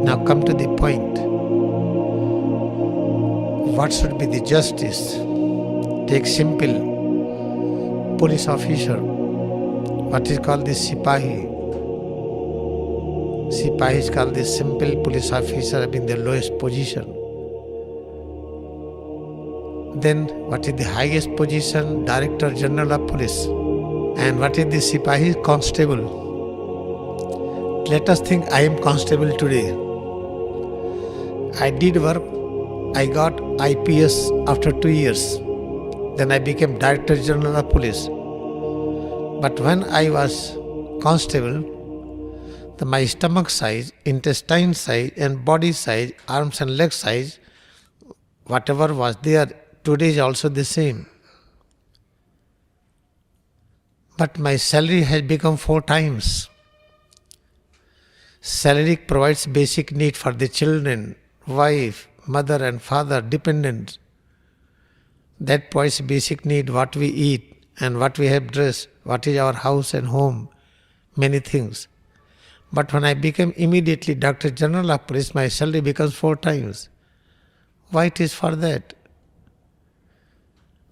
Now come to the point. What should be the justice? Take simple police officer, what is called the Sipahi. Sipahi is called the simple police officer in the lowest position. Then what is the highest position? Director General of Police. And what is the Sipahi? Constable. Let us think I am constable today. I did work, I got IPS after 2 years. Then I became Director General of Police. But when I was constable, my stomach size, intestine size and body size, arms and leg size, whatever was there, today is also the same. But my salary has become 4 times. Salary provides basic need for the children, wife, mother and father, dependents. That provides basic need, what we eat and what we have dressed, what is our house and home, many things. But when I became immediately Director General of Police, my salary becomes 4 times. Why it is for that?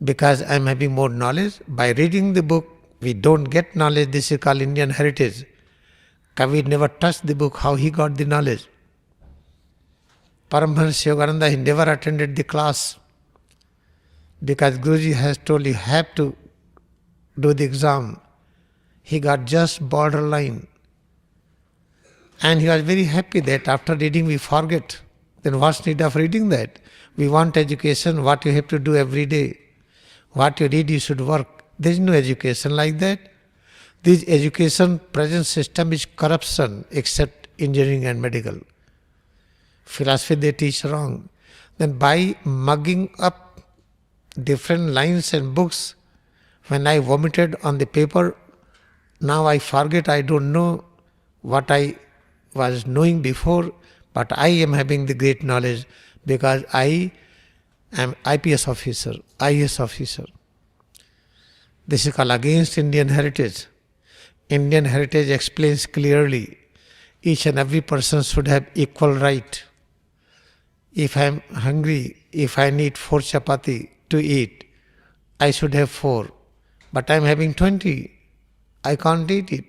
Because I am having more knowledge. By reading the book, we don't get knowledge. This is called Indian heritage. Kabir never touched the book, how he got the knowledge. Paramahansa Yogananda, he never attended the class because Guruji has told you have to do the exam. He got just borderline. And he was very happy that after reading we forget. Then what's need of reading that? We want education, what you have to do every day. What you read, you should work. There is no education like that. This education present system is corruption except engineering and medical. Philosophy they teach wrong. Then by mugging up different lines and books, when I vomited on the paper, now I forget, I don't know what I was knowing before, but I am having the great knowledge because I am IPS officer, IAS officer. This is called against Indian heritage. Indian heritage explains clearly each and every person should have equal right. If I am hungry, if I need 4 chapati to eat, I should have 4. But I am having 20. I can't eat it.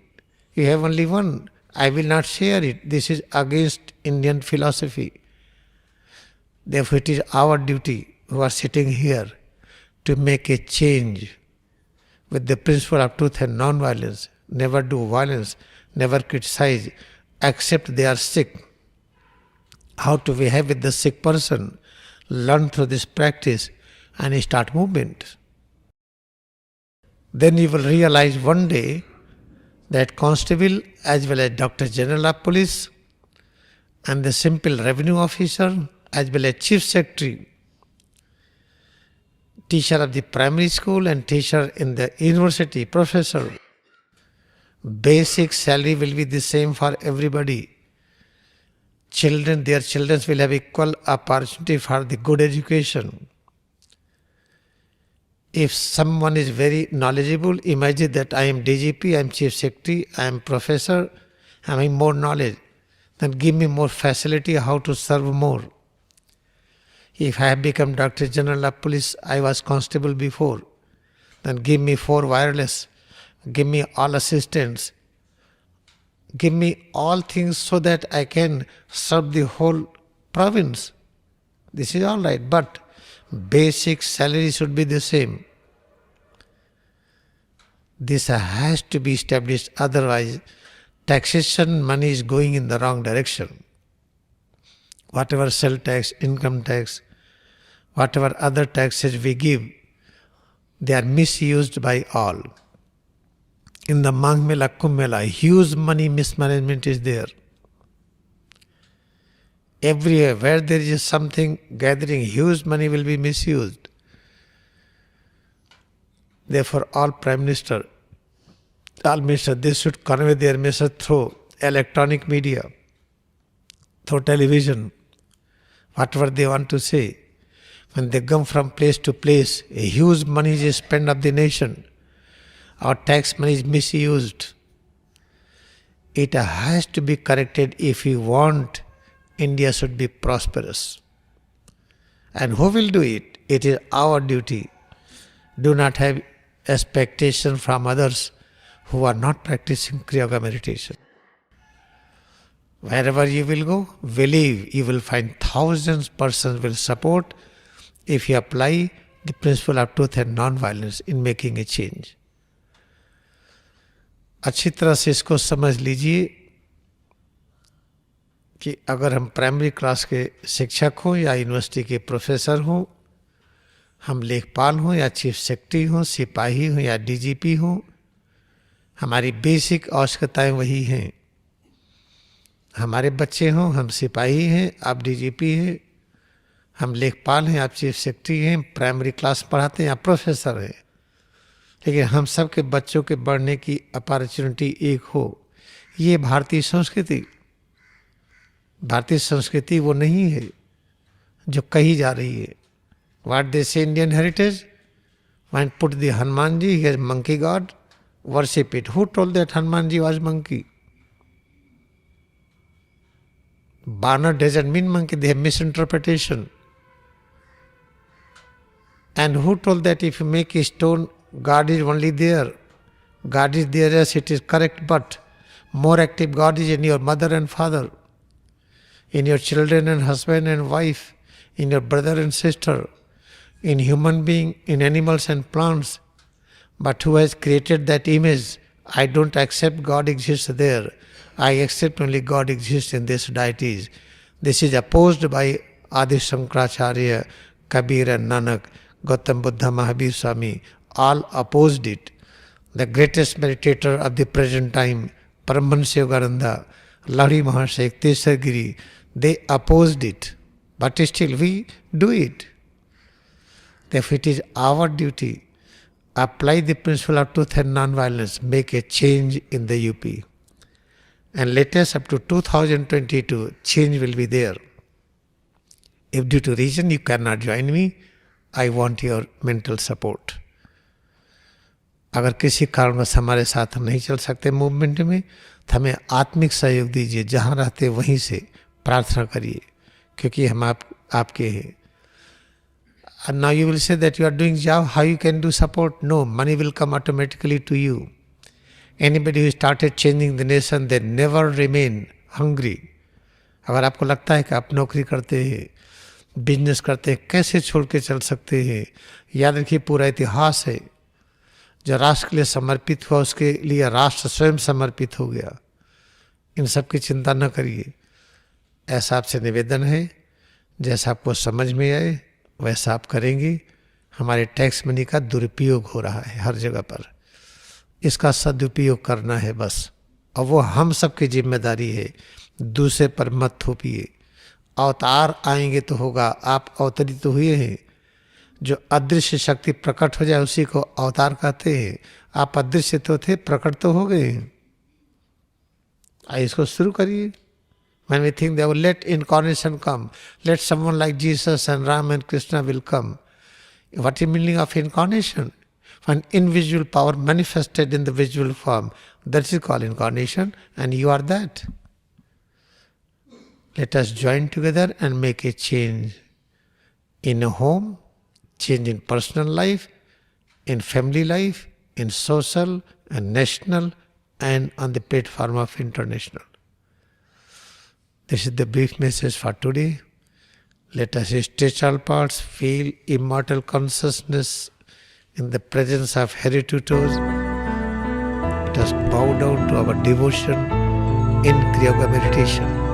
You have only 1. I will not share it. This is against Indian philosophy. Therefore, it is our duty who are sitting here to make a change with the principle of truth and non-violence. Never do violence, never criticize, except they are sick. How to behave with the sick person, learn through this practice and start movement. Then you will realize one day that constable as well as Director General of Police and the simple revenue officer as well as chief secretary, teacher of the primary school and teacher in the university, professor, basic salary will be the same for everybody. Children, their children will have equal opportunity for the good education. If someone is very knowledgeable, imagine that I am DGP, I am Chief Secretary, I am Professor, I am having more knowledge. Then give me more facility how to serve more. If I have become Director General of Police, I was constable before. Then give me 4 wireless, give me all assistants, give me all things so that I can serve the whole province. This is all right, but basic salary should be the same. This has to be established, otherwise taxation money is going in the wrong direction. Whatever sale tax, income tax, whatever other taxes we give, they are misused by all. In the Magh Mela, Kumbh Mela, huge money mismanagement is there. Everywhere where there is something gathering, huge money will be misused. Therefore, all Prime Minister, all ministers, they should convey their message through electronic media, through television, whatever they want to say. When they come from place to place, a huge money is spent of the nation. Our tax money is misused. It has to be corrected if we want India should be prosperous. And who will do it? It is our duty. Do not have expectation from others who are not practicing Kriya Yoga meditation. Wherever you will go, believe you will find thousands of persons will support if you apply the principle of truth and non-violence in making a change. अच्छी तरह से इसको समझ लीजिए कि अगर हम primary class के शिक्षक हों या यूनिवर्सिटी के प्रोफेसर हों, हम लेखपाल हों या चीफ सेक्रेटरी हों, सिपाही हों या डीजीपी हों, हमारी बेसिक आवश्यकताएं वही हैं. हमारे बच्चे हों, हम सिपाही हैं, आप डीजीपी हैं, हम लेखपाल हैं, आप चीफ सेक्रेटरी हैं, प्राइमरी क्लास पढ़ाते हैं, आप प्रोफेसर हैं. लेकिन हम सब के बच्चों के बढ़ने की अपॉर्चुनिटी एक हो. ये भारतीय संस्कृति वो नहीं है जो कही जा रही है. What they say Indian heritage, when put the Hanuman ji, he is monkey god, worship it. Who told that Hanuman ji was monkey? Banner doesn't mean monkey, they have misinterpretation. And who told that if you make a stone, God is only there? God is there, yes, it is correct, but more active God is in your mother and father, in your children and husband and wife, in your brother and sister, in human being, in animals and plants. But who has created that image? I don't accept God exists there. I accept only God exists in these deities. This is opposed by Adi Shankaracharya, Kabir and Nanak, Gautam Buddha, Mahavir Swami. All opposed it. The greatest meditator of the present time, Paramahansa Yogananda, Lahiri Mahashaya, Tesar Giri, they opposed it. But still we do it. Therefore it is our duty. Apply the principle of truth and non-violence, make a change in the UP. And let us up to 2022, change will be there. If due to reason you cannot join me, I want your mental support. अगर किसी कारणवश हमारे साथ हम नहीं चल सकते movement में, तो हमें आत्मिक सहयोग दीजिए. जहाँ रहते वहीं से प्रार्थना करिए, क्योंकि हम आपके हैं. And now you will say that you are doing job, how you can do support? No, money will come automatically to you. Anybody who started changing the nation, they never remain hungry. अगर आपको लगता है कि आप नौकरी करते हैं, business करते हैं, कैसे छोड़ के चल सकते हैं, याद रखिए पूरा इतिहास है. जो राष्ट्र के लिए समर्पित हुआ, उसके लिए राष्ट्र स्वयं समर्पित हो गया. इन सब की चिंता न करिए. ऐसा आपसे निवेदन है, जैसा आपको समझ में आए वैसा आप करेंगे. हमारे टैक्स मनी का दुरुपयोग हो रहा है हर जगह पर, इसका सदुपयोग करना है बस. और वो हम सबकी जिम्मेदारी है. दूसरे पर मत थोपिए. अवतार आएंगे तो होगा. आप अवतरित तो हुए हैं. जो अदृश्य शक्ति प्रकट हो जाए उसी को अवतार कहते हैं. आप अदृश्य तो थे, प्रकट तो हो गए हैं. इसको शुरू करिए. When we think that, let incarnation come, let someone like Jesus and Ram and Krishna will come. What is the meaning of incarnation? When invisible power manifested in the visual form, that is called incarnation, and you are that. Let us join together and make a change in a home, change in personal life, in family life, in social and national, and on the platform of international. This is the brief message for today. Let us stretch all parts, feel immortal consciousness in the presence of Heritutos. Let us bow down to our devotion in Kriya Yoga meditation.